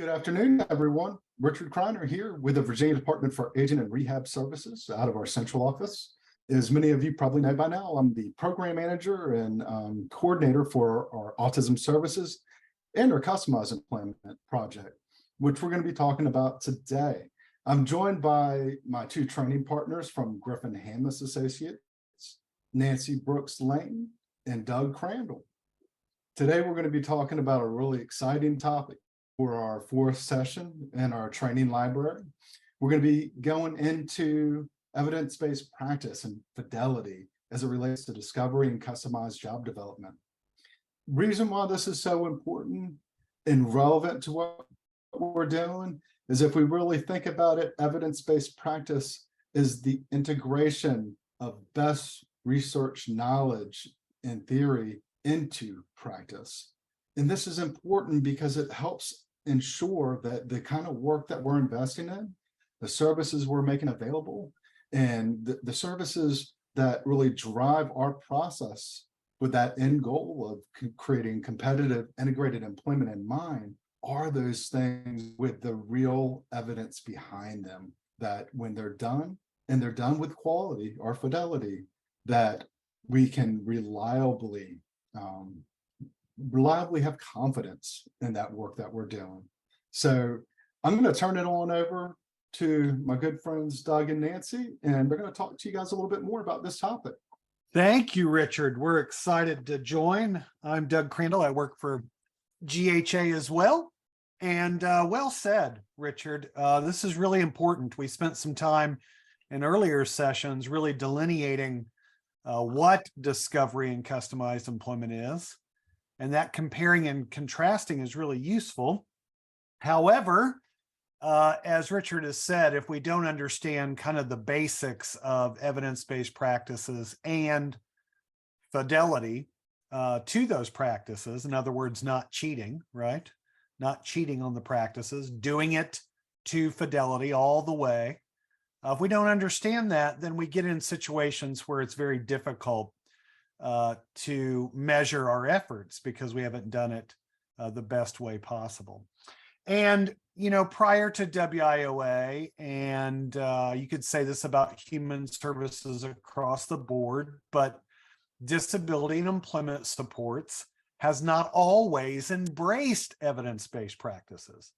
Good afternoon, everyone. Richard Kreiner here with the Virginia Department for Aging and Rehab Services out of our central office. As many of you probably know by now, I'm the program manager and coordinator for our autism services and our customized employment project, which we're going to be talking about today. I'm joined by my two training partners from Griffin Hamlis Associates, Nancy Brooks Lane and Doug Crandall. Today, we're going to be talking about a really exciting topic for our fourth session in our training library. We're going to be going into evidence-based practice and fidelity as it relates to discovery and customized job development. Reason why this is so important and relevant to what we're doing is if we really think about it, evidence-based practice is the integration of best research knowledge and theory into practice. And this is important because it helps ensure that the kind of work that we're investing in, the services we're making available, and the services that really drive our process with that end goal of creating competitive integrated employment in mind are those things with the real evidence behind them, that when they're done and they're done with quality or fidelity, that we can reliably have confidence in that work that we're doing. So I'm going to turn it on over to my good friends Doug and Nancy, and they're going to talk to you guys a little bit more about this topic. Thank you, Richard. We're excited to join. I'm Doug Crandall. I work for GHA as well. And well said, Richard. This is really important. We spent some time in earlier sessions really delineating what discovery and customized employment is. And that comparing and contrasting is really useful. However, as Richard has said, if we don't understand kind of the basics of evidence-based practices and fidelity to those practices, in other words, not cheating, right? Not cheating on the practices, doing it to fidelity all the way. If we don't understand that, then we get in situations where it's very difficult to measure our efforts because we haven't done it the best way possible. And, you know, prior to WIOA, and you could say this about human services across the board, but disability and employment supports has not always embraced evidence-based practices.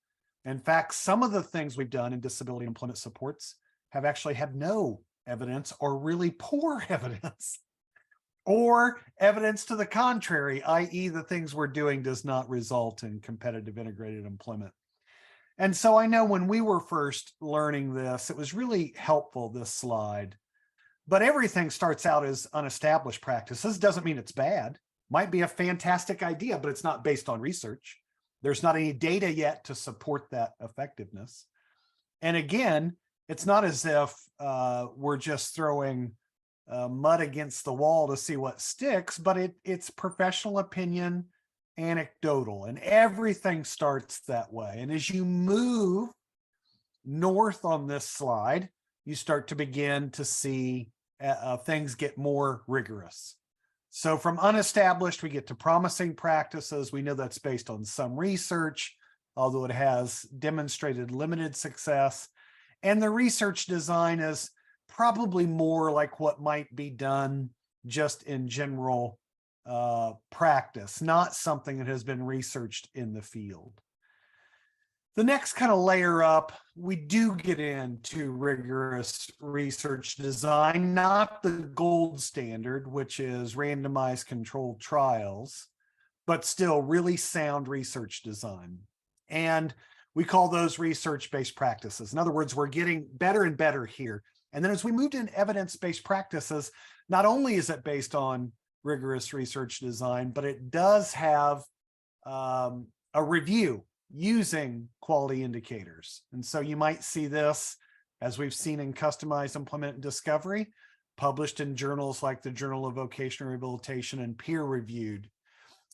In fact, some of the things we've done in disability and employment supports have actually had no evidence or really poor evidence, or evidence to the contrary, i.e. the things we're doing does not result in competitive integrated employment. And so I know when we were first learning this, it was really helpful, this slide, but everything starts out as unestablished practices. Doesn't mean it's bad. Might be a fantastic idea, but it's not based on research. There's not any data yet to support that effectiveness. And again, it's not as if we're just throwing mud against the wall to see what sticks, but it's professional opinion, anecdotal, and everything starts that way. And as you move north on this slide, you start to begin to see things get more rigorous. So from unestablished, we get to promising practices. We know that's based on some research, although it has demonstrated limited success. And the research design is probably more like what might be done just in general practice, not something that has been researched in the field. The next kind of layer up, we do get into rigorous research design, not the gold standard, which is randomized controlled trials, but still really sound research design. And we call those research-based practices. In other words, we're getting better and better here. And then as we moved into evidence-based practices, not only is it based on rigorous research design, but it does have a review using quality indicators. And so you might see this, as we've seen in customized employment and discovery, published in journals like the Journal of Vocational Rehabilitation and peer-reviewed.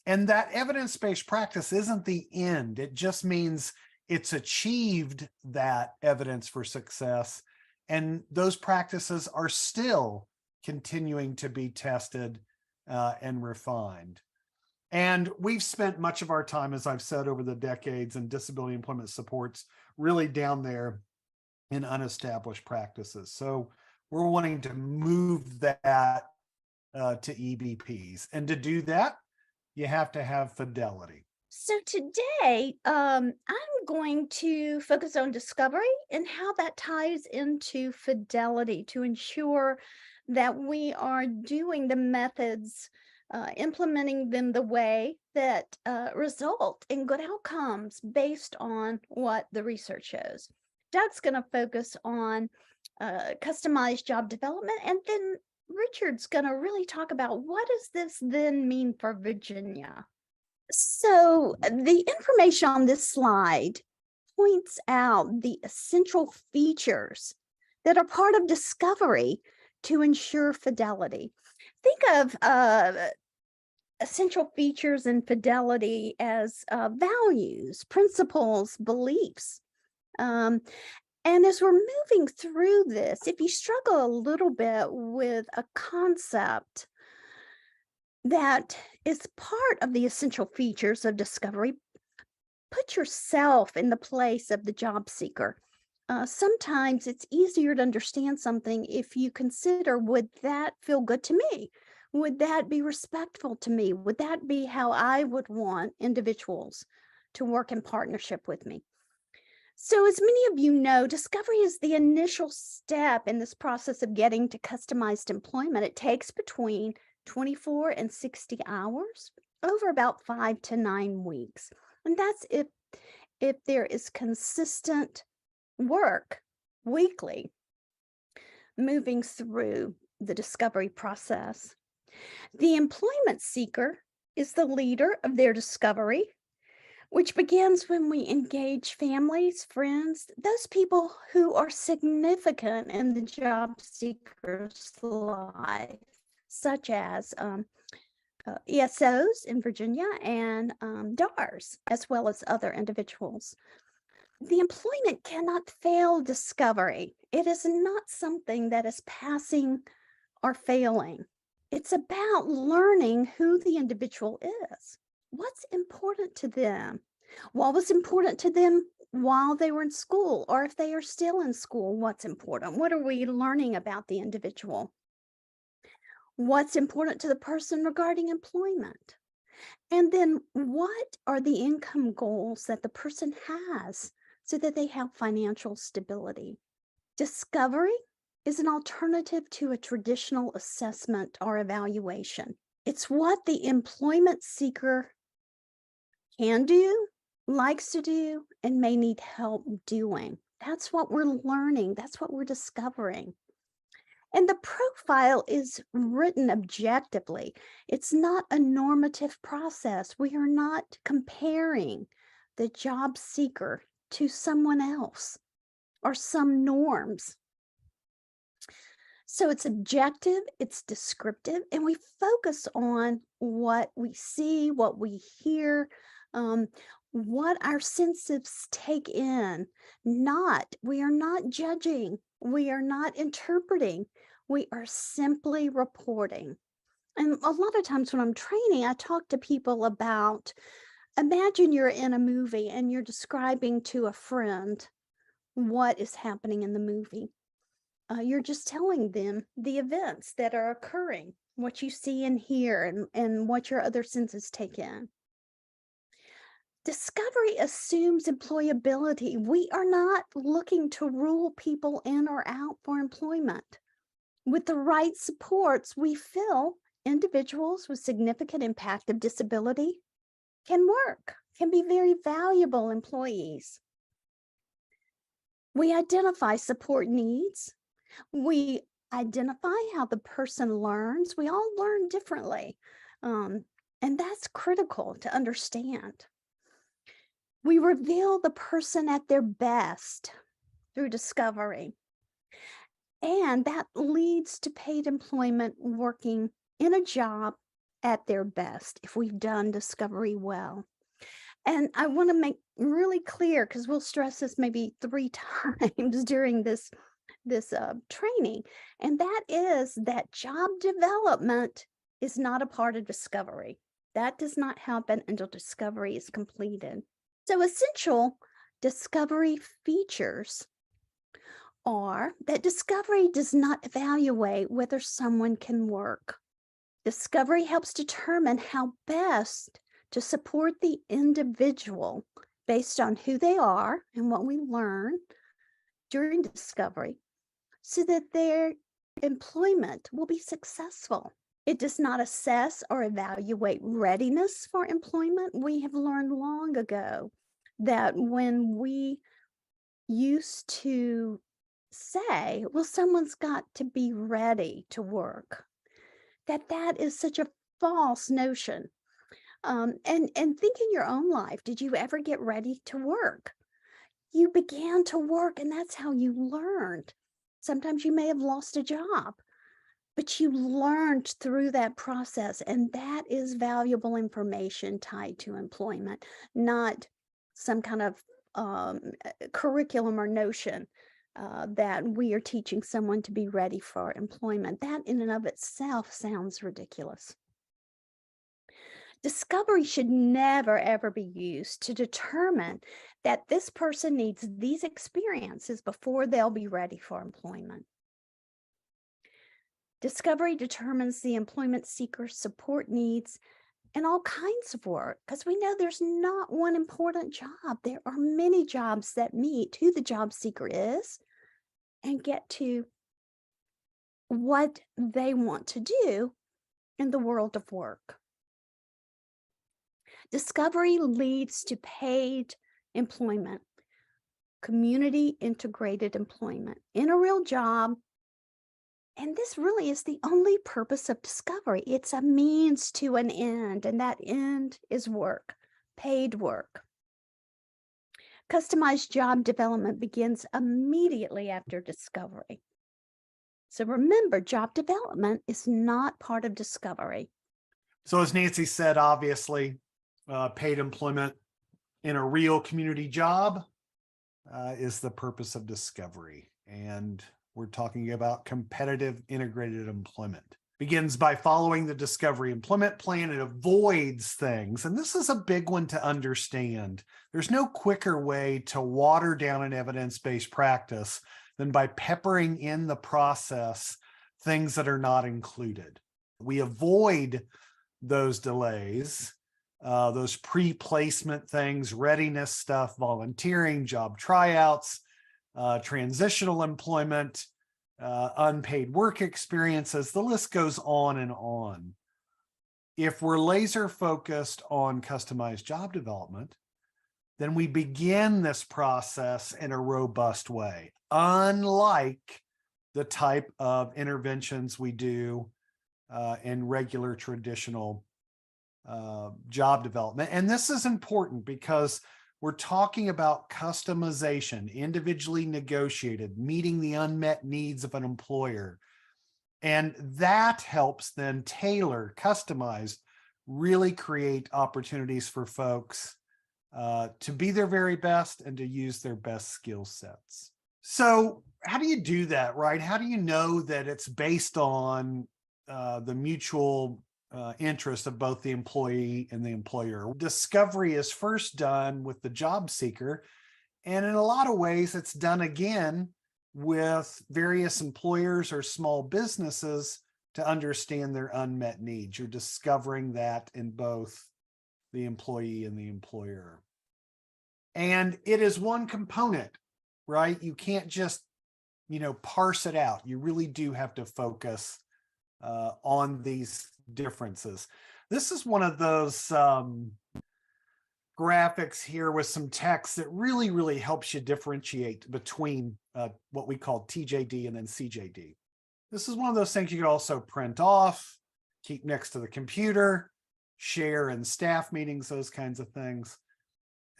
And that evidence-based practice isn't the end. It just means it's achieved that evidence for success. And those practices are still continuing to be tested and refined. And we've spent much of our time, as I've said, over the decades in disability employment supports, really down there in unestablished practices. So we're wanting to move that to EBPs. And to do that, you have to have Fidelity. So today, I'm going to focus on discovery and how that ties into fidelity to ensure that we are doing the methods, implementing them the way that result in good outcomes based on what the research shows. Doug's going to focus on customized job development, and then Richard's going to really talk about what does this then mean for Virginia. So the information on this slide points out the essential features that are part of discovery to ensure fidelity. Think of essential features in fidelity as values, principles, beliefs. And as we're moving through this, if you struggle a little bit with a concept that is part of the essential features of discovery, put yourself in the place of the job seeker. Sometimes it's easier to understand something if you consider, would that feel good to me? Would that be respectful to me? Would that be how I would want individuals to work in partnership with me? So as many of you know, discovery is the initial step in this process of getting to customized employment. It takes between 24 and 60 hours over about 5 to 9 weeks. And that's if there is consistent work weekly moving through the discovery process. The employment seeker is the leader of their discovery, which begins when we engage families, friends, those people who are significant in the job seeker's life, such as ESOs in Virginia and DARs, as well as other individuals. The employment cannot fail discovery. It is not something that is passing or failing. It's about learning who the individual is. What's important to them? What was important to them while they were in school, or if they are still in school, what's important? What are we learning about the individual? What's important to the person regarding employment? And then what are the income goals that the person has so that they have financial stability? Discovery is an alternative to a traditional assessment or evaluation. It's what the employment seeker can do, likes to do, and may need help doing. That's what we're learning. That's what we're discovering. And the profile is written objectively. It's not a normative process. We are not comparing the job seeker to someone else or some norms. So it's objective, it's descriptive, and we focus on what we see, what we hear, what our senses take in. We are not judging, we are not interpreting, we are simply reporting. And a lot of times when I'm training, I talk to people about, imagine you're in a movie and you're describing to a friend what is happening in the movie. You're just telling them the events that are occurring, what you see and hear, and what your other senses take in. Discovery assumes employability. We are not looking to rule people in or out for employment. With the right supports, we feel individuals with significant impact of disability can work, can be very valuable employees. We identify support needs. We identify how the person learns. We all learn differently, and that's critical to understand. We reveal the person at their best through discovery, and that leads to paid employment working in a job at their best if we've done discovery well. And I want to make really clear, because we'll stress this maybe 3 times during this training, and that is that job development is not a part of discovery. That does not happen until discovery is completed. So essential discovery features are that discovery does not evaluate whether someone can work. Discovery helps determine how best to support the individual based on who they are and what we learn during discovery so that their employment will be successful. It does not assess or evaluate readiness for employment. We have learned long ago that when we used to say, well, someone's got to be ready to work, that is such a false notion. And think in your own life, did you ever get ready to work? You began to work, and that's how you learned. Sometimes you may have lost a job, but you learned through that process, and that is valuable information tied to employment, not some kind of curriculum or notion that we are teaching someone to be ready for employment. That in and of itself sounds ridiculous. Discovery should never, ever be used to determine that this person needs these experiences before they'll be ready for employment. Discovery determines the employment seeker's support needs and all kinds of work, because we know there's not one important job. There are many jobs that meet who the job seeker is and get to what they want to do in the world of work. Discovery leads to paid employment, community integrated employment in a real job. And this really is the only purpose of discovery. It's a means to an end, and that end is work, paid work. Customized job development begins immediately after discovery. So remember, job development is not part of discovery. So as Nancy said, obviously, paid employment in a real community job is the purpose of discovery. And we're talking about competitive integrated employment. Begins by following the discovery employment plan. It avoids things. And this is a big one to understand. There's no quicker way to water down an evidence-based practice than by peppering in the process things that are not included. We avoid those delays, those pre-placement things, readiness stuff, volunteering, job tryouts, transitional employment, unpaid work experiences. The list goes on and on. If we're laser focused on customized job development, then we begin this process in a robust way, unlike the type of interventions we do in regular traditional job development. And this is important because we're talking about customization, individually negotiated, meeting the unmet needs of an employer. And that helps then tailor, customize, really create opportunities for folks to be their very best and to use their best skill sets. So how do you do that, right? How do you know that it's based on the mutual interest of both the employee and the employer? Discovery is first done with the job seeker. And in a lot of ways, it's done again with various employers or small businesses to understand their unmet needs. You're discovering that in both the employee and the employer. And it is one component, right? You can't just, parse it out. You really do have to focus on these differences. This is one of those graphics here with some text that really, really helps you differentiate between what we call TJD and then CJD. This is one of those things you could also print off, keep next to the computer, share in staff meetings, those kinds of things.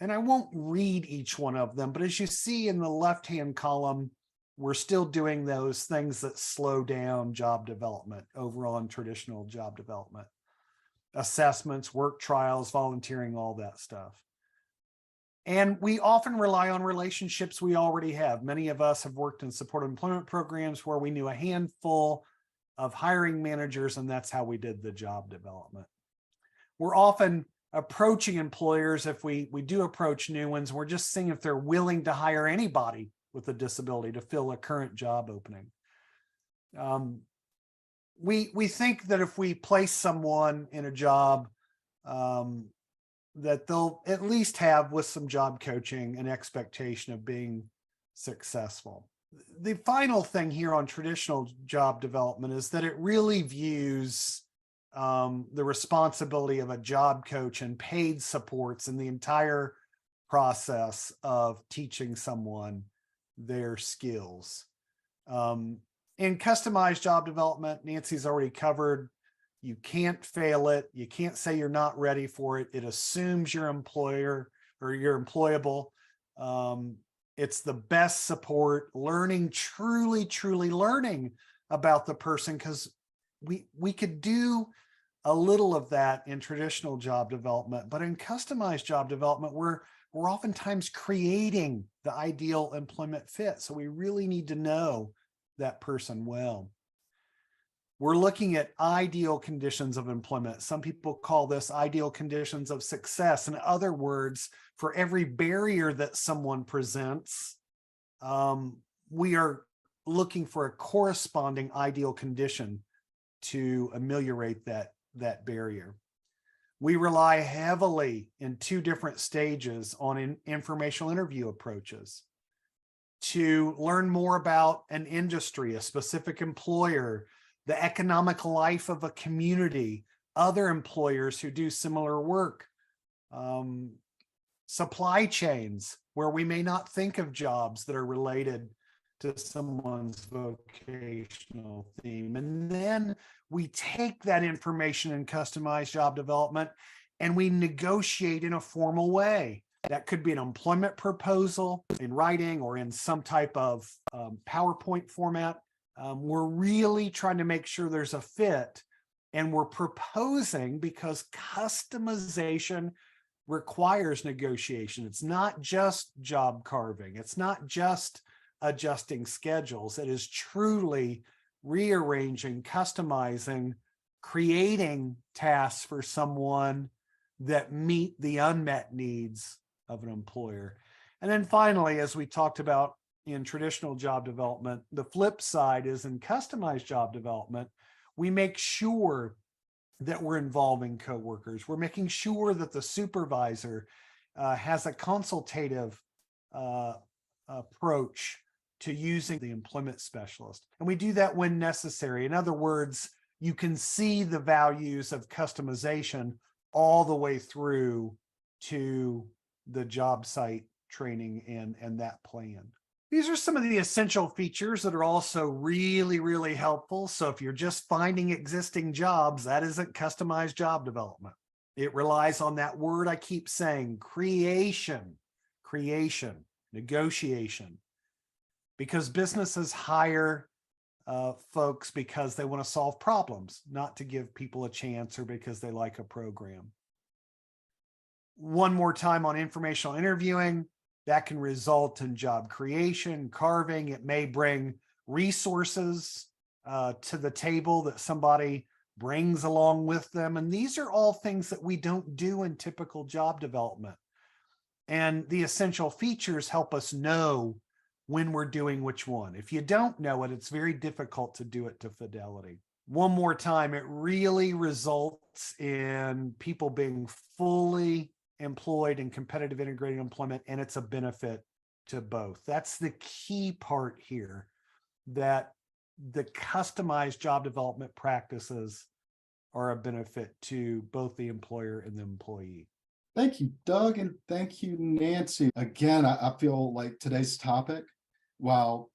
And I won't read each one of them, but as you see in the left-hand column, we're still doing those things that slow down job development over on traditional job development. Assessments, work trials, volunteering, all that stuff. And we often rely on relationships we already have. Many of us have worked in supported employment programs where we knew a handful of hiring managers, and that's how we did the job development. we're often approaching employers, if we do approach new ones, we're just seeing if they're willing to hire anybody with a disability to fill a current job opening. We think that if we place someone in a job, that they'll at least have, with some job coaching, an expectation of being successful. The final thing here on traditional job development is that it really views the responsibility of a job coach and paid supports in the entire process of teaching someone their skills. In customized job development, Nancy's already covered, you can't fail it. You can't say you're not ready for it. It assumes you're employer or you're employable. It's the best support, learning, truly learning about the person, because we could do a little of that in traditional job development, but in customized job development, we're oftentimes creating the ideal employment fit. So we really need to know that person well. We're looking at ideal conditions of employment. Some people call this ideal conditions of success. In other words, for every barrier that someone presents, we are looking for a corresponding ideal condition to ameliorate that barrier. We rely heavily in 2 different stages on informational interview approaches to learn more about an industry, a specific employer, the economic life of a community, other employers who do similar work, supply chains where we may not think of jobs that are related to someone's vocational theme. And then we take that information in customized job development and we negotiate in a formal way. That could be an employment proposal in writing or in some type of PowerPoint format. We're really trying to make sure there's a fit, and we're proposing, because customization requires negotiation. It's not just job carving. It's not just adjusting schedules. It is truly rearranging, customizing, creating tasks for someone that meet the unmet needs of an employer. And then finally, as we talked about in traditional job development, the flip side is in customized job development, we make sure that we're involving coworkers. We're making sure that the supervisor has a consultative approach to using the employment specialist. And we do that when necessary. In other words, you can see the values of customization all the way through to the job site training and that plan. These are some of the essential features that are also really helpful. So if you're just finding existing jobs, that isn't customized job development. It relies on that word I keep saying, creation, negotiation, because businesses hire folks because they want to solve problems, not to give people a chance or because they like a program. One more time on informational interviewing, that can result in job creation, carving. It may bring resources to the table that somebody brings along with them. And these are all things that we don't do in typical job development. And the essential features help us know when we're doing which one. If you don't know it, it's very difficult to do it to Fidelity. One more time, it really results in people being fully employed in competitive integrated employment, and it's a benefit to both. That's the key part here, that the customized job development practices are a benefit to both the employer and the employee. Thank you, Doug, and thank you, Nancy. Again, I feel like today's topic, while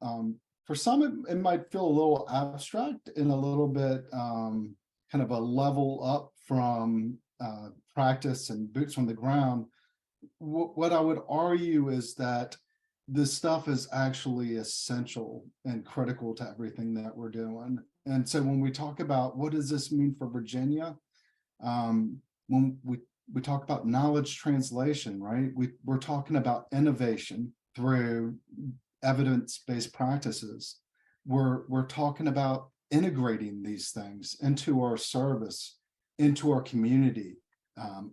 for some it might feel a little abstract and a little bit kind of a level up from practice and boots on the ground, what I would argue is that this stuff is actually essential and critical to everything that we're doing. And so when we talk about what does this mean for Virginia, when we talk about knowledge translation, right? We're talking about innovation through evidence-based practices. We're talking about integrating these things into our service, into our community,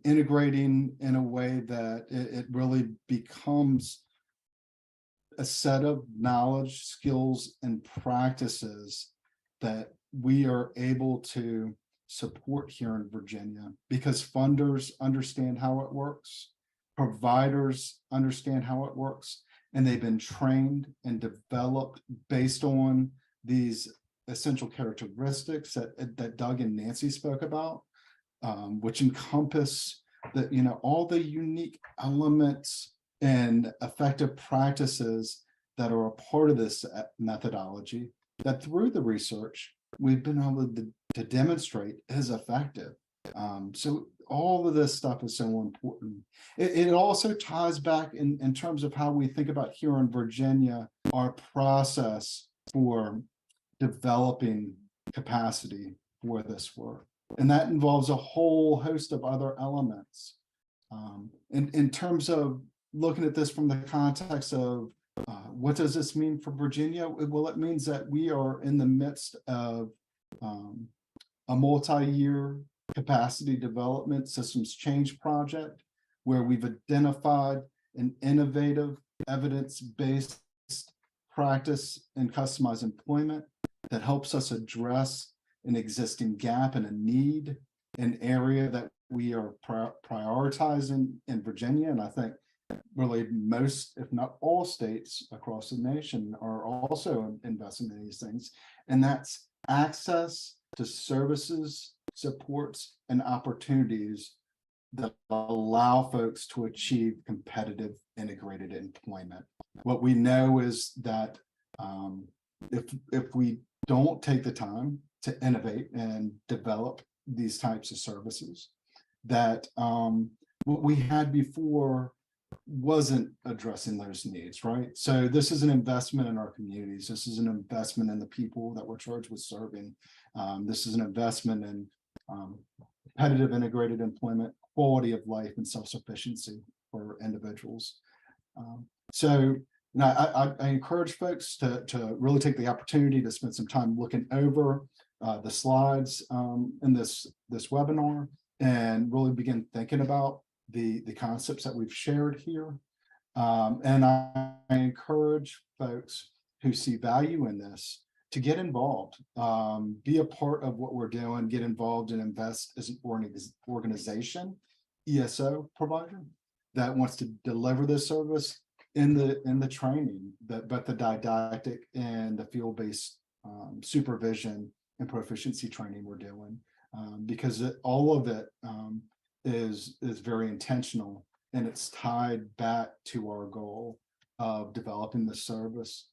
integrating in a way that it really becomes a set of knowledge, skills, and practices that we are able to support here in Virginia, because funders understand how it works, providers understand how it works, and they've been trained and developed based on these essential characteristics that Doug and Nancy spoke about, which encompass all the unique elements and effective practices that are a part of this methodology that through the research we've been able to demonstrate is effective. So all of this stuff is so important. It also ties back in terms of how we think about here in Virginia, our process for developing capacity for this work. And that involves a whole host of other elements. In terms of looking at this from the context of what does this mean for Virginia? Well, it means that we are in the midst of a multi-year capacity development systems change project where we've identified an innovative evidence-based practice in customized employment that helps us address an existing gap and a need, an area that we are prioritizing in Virginia. And I think really most, if not all states across the nation are also investing in these things. And that's access to services, supports, and opportunities that allow folks to achieve competitive integrated employment. What we know is that if we don't take the time to innovate and develop these types of services, that what we had before wasn't addressing those needs, right? So this is an investment in our communities. This is an investment in the people that we're charged with serving. This is an investment in competitive integrated employment, quality of life, and self-sufficiency for individuals. So I encourage folks to really take the opportunity to spend some time looking over the slides in this webinar and really begin thinking about the concepts that we've shared here. And I encourage folks who see value in this to get involved, be a part of what we're doing, get involved and invest as an organization, ESO provider that wants to deliver this service in the training, but the didactic and the field-based supervision and proficiency training we're doing, because all of it is very intentional, and it's tied back to our goal of developing the service,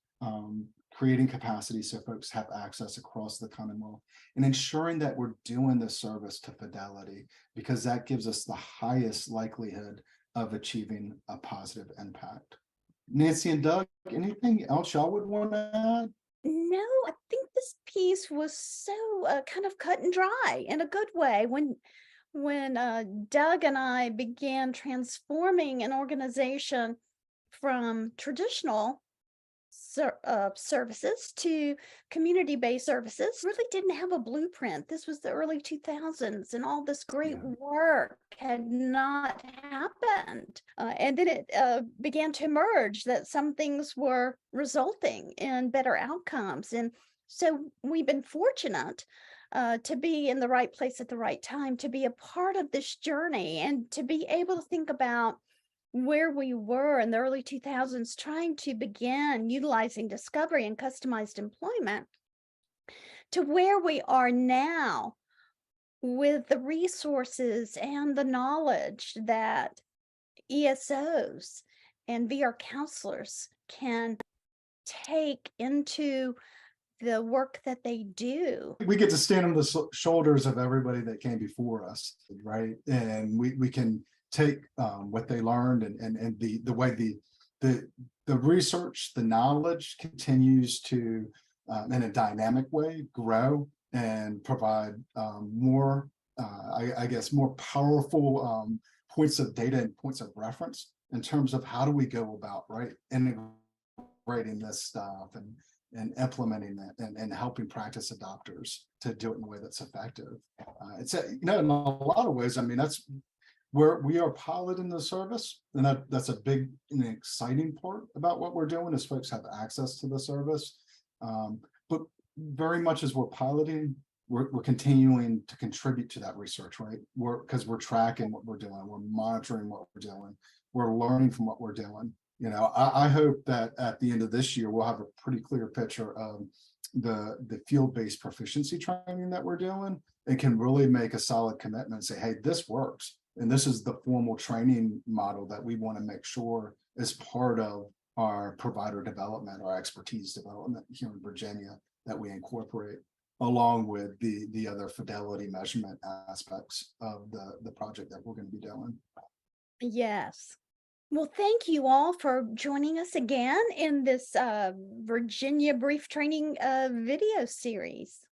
creating capacity so folks have access across the Commonwealth, and ensuring that we're doing the service to Fidelity, because that gives us the highest likelihood of achieving a positive impact. Nancy and Doug, anything else y'all would want to add? No, I think this piece was so kind of cut and dry in a good way. When Doug and I began transforming an organization from traditional services to community-based services, really didn't have a blueprint. This was the early 2000s, and all this great work had not happened. And then it began to emerge that some things were resulting in better outcomes. And so we've been fortunate to be in the right place at the right time, to be a part of this journey, and to be able to think about where we were in the early 2000s, trying to begin utilizing discovery and customized employment, to where we are now with the resources and the knowledge that ESOs and VR counselors can take into the work that they do. We get to stand on the shoulders of everybody that came before us, right? And we can take what they learned and the way the research, the knowledge continues to in a dynamic way grow and provide more I guess more powerful points of data and points of reference in terms of how do we go about integrating this stuff and implementing that and helping practice adopters to do it in a way that's effective. It's in a lot of ways, I mean, we are piloting the service, and that's a big and exciting part about what we're doing is folks have access to the service. But very much as we're piloting, we're continuing to contribute to that research, right? Because we're tracking what we're doing, we're monitoring what we're doing, we're learning from what we're doing. You know, I hope that at the end of this year, we'll have a pretty clear picture of the field-based proficiency training that we're doing, and can really make a solid commitment and say, hey, this works. And this is the formal training model that we want to make sure is part of our provider development, our expertise development here in Virginia, that we incorporate along with the other fidelity measurement aspects of the project that we're going to be doing. Yes. Well, thank you all for joining us again in this Virginia Brief Training video series.